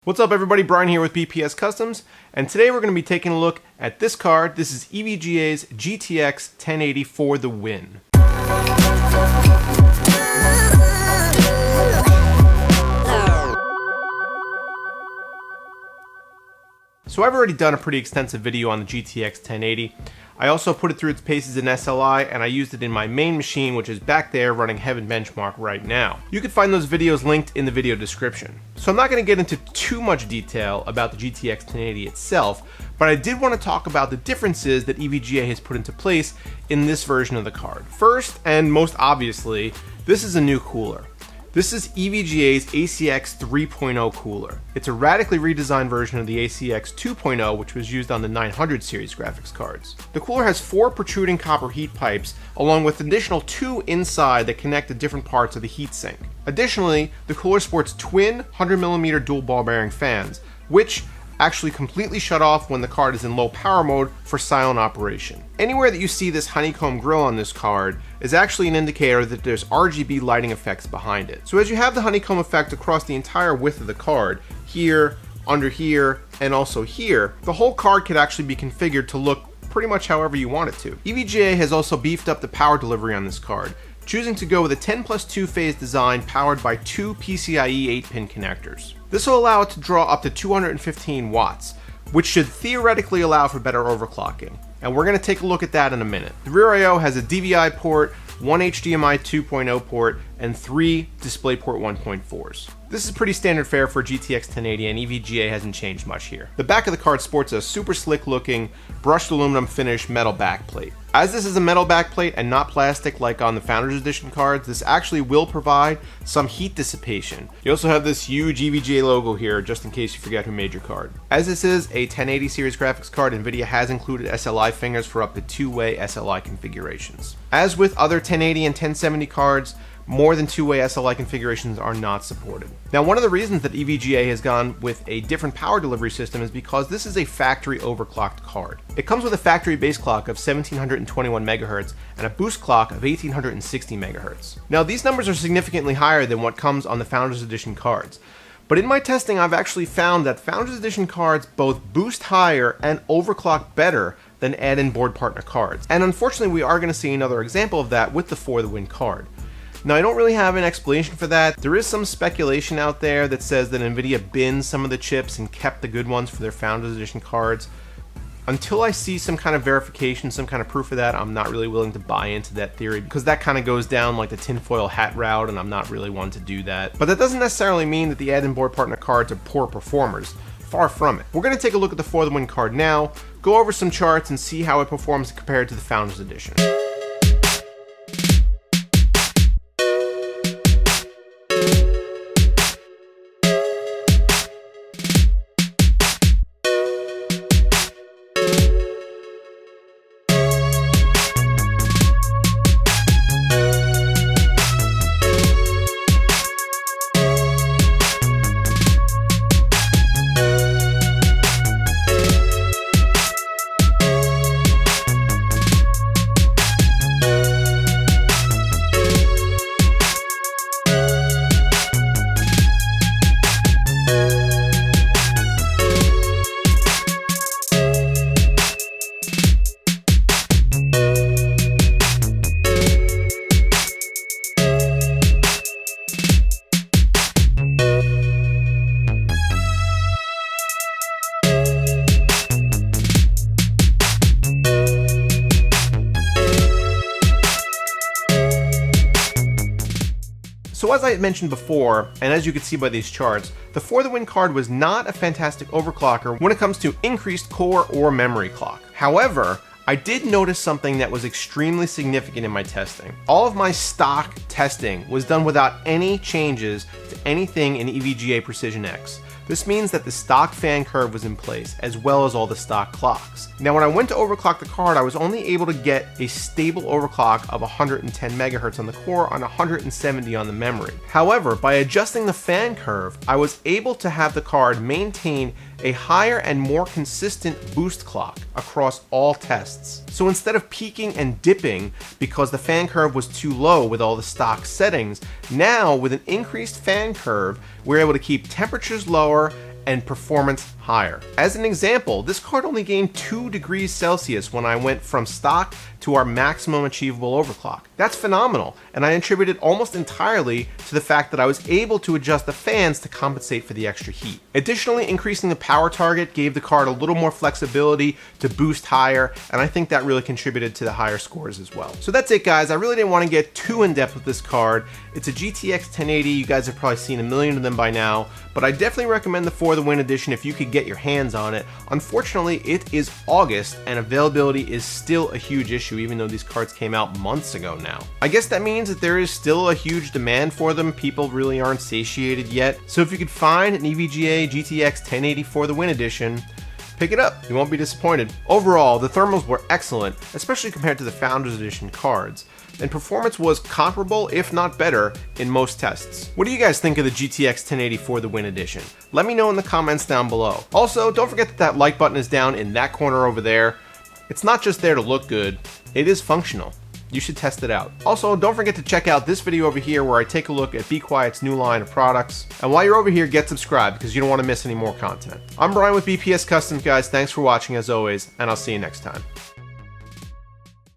What's up everybody, Brian here with BPS Customs, and today we're going to be taking a look at this card. This is EVGA's GTX 1080 for the win. So I've already done a pretty extensive video on the GTX 1080. I also put it through its paces in SLI, and I used it in my main machine, which is back there running Heaven Benchmark right now. You can find those videos linked in the video description. So I'm not going to get into too much detail about the GTX 1080 itself, but I did want to talk about the differences that EVGA has put into place in this version of the card. First, and most obviously, this is a new cooler. This is EVGA's ACX 3.0 cooler. It's a radically redesigned version of the ACX 2.0, which was used on the 900 series graphics cards. The cooler has 4 protruding copper heat pipes, along with additional 2 inside that connect to different parts of the heatsink. Additionally, the cooler sports twin 100mm dual ball bearing fans, which actually completely shut off when the card is in low power mode for silent operation. Anywhere that you see this honeycomb grill on this card is actually an indicator that there's RGB lighting effects behind it. So as you have the honeycomb effect across the entire width of the card, here, under here, and also here, the whole card could actually be configured to look pretty much however you want it to. EVGA has also beefed up the power delivery on this card, choosing to go with a 10+2 phase design powered by 2 PCIe 8-pin connectors. This will allow it to draw up to 215 watts, which should theoretically allow for better overclocking. And we're going to take a look at that in a minute. The rear I/O has a DVI port, 1 HDMI 2.0 port, and 3 DisplayPort 1.4s. This is pretty standard fare for GTX 1080, and EVGA hasn't changed much here. The back of the card sports a super slick looking brushed aluminum finish metal backplate. As this is a metal backplate and not plastic like on the Founders Edition cards, this actually will provide some heat dissipation. You also have this huge EVGA logo here, just in case you forget who made your card. As this is a 1080 series graphics card, NVIDIA has included SLI fingers for up to 2-way SLI configurations. As with other 1080 and 1070 cards, more than 2-way SLI configurations are not supported. Now, one of the reasons that EVGA has gone with a different power delivery system is because this is a factory overclocked card. It comes with a factory base clock of 1721 MHz and a boost clock of 1860 MHz. Now, these numbers are significantly higher than what comes on the Founders Edition cards. But in my testing, I've actually found that Founders Edition cards both boost higher and overclock better than add-in board partner cards. And unfortunately, we are going to see another example of that with the For the Win card. Now, I don't really have an explanation for that. There is some speculation out there that says that NVIDIA binned some of the chips and kept the good ones for their Founders Edition cards. Until I see some kind of verification, some kind of proof of that, I'm not really willing to buy into that theory, because that kind of goes down like the tinfoil hat route, and I'm not really one to do that. But that doesn't necessarily mean that the add-in board partner cards are poor performers. Far from it. We're going to take a look at the For the Win card now, go over some charts, and see how it performs compared to the Founders Edition. So as I mentioned before, and as you can see by these charts, the For the Win card was not a fantastic overclocker when it comes to increased core or memory clock. However, I did notice something that was extremely significant in my testing. All of my stock testing was done without any changes to anything in EVGA Precision X. This means that the stock fan curve was in place, as well as all the stock clocks. Now, when I went to overclock the card, I was only able to get a stable overclock of 110 MHz on the core and 170 on the memory. However, by adjusting the fan curve, I was able to have the card maintain a higher and more consistent boost clock across all tests. So instead of peaking and dipping because the fan curve was too low with all the stock settings, now with an increased fan curve, we're able to keep temperatures lower and performance higher. As an example, this card only gained 2 degrees Celsius when I went from stock to our maximum achievable overclock. That's phenomenal, and I attribute it almost entirely to the fact that I was able to adjust the fans to compensate for the extra heat. Additionally, increasing the power target gave the card a little more flexibility to boost higher, and I think that really contributed to the higher scores as well. So that's it, guys. I really didn't want to get too in depth with this card. It's a GTX 1080. You guys have probably seen a million of them by now, but I definitely recommend the For the Win edition if you could get your hands on it. Unfortunately, it is August and availability is still a huge issue, even though these cards came out months ago now. I guess that means that there is still a huge demand for them. People really aren't satiated yet. So if you could find an EVGA GTX 1080 For the Win edition, pick it up. You won't be disappointed. Overall, the thermals were excellent, especially compared to the Founders Edition cards, and performance was comparable, if not better, in most tests. What do you guys think of the GTX 1080 For the Win edition? Let me know in the comments down below. Also, don't forget that that like button is down in that corner over there. It's not just there to look good, it is functional. You should test it out. Also, don't forget to check out this video over here where I take a look at Be Quiet's new line of products. And while you're over here, get subscribed because you don't want to miss any more content. I'm Brian with BPS Customs, guys. Thanks for watching as always, and I'll see you next time.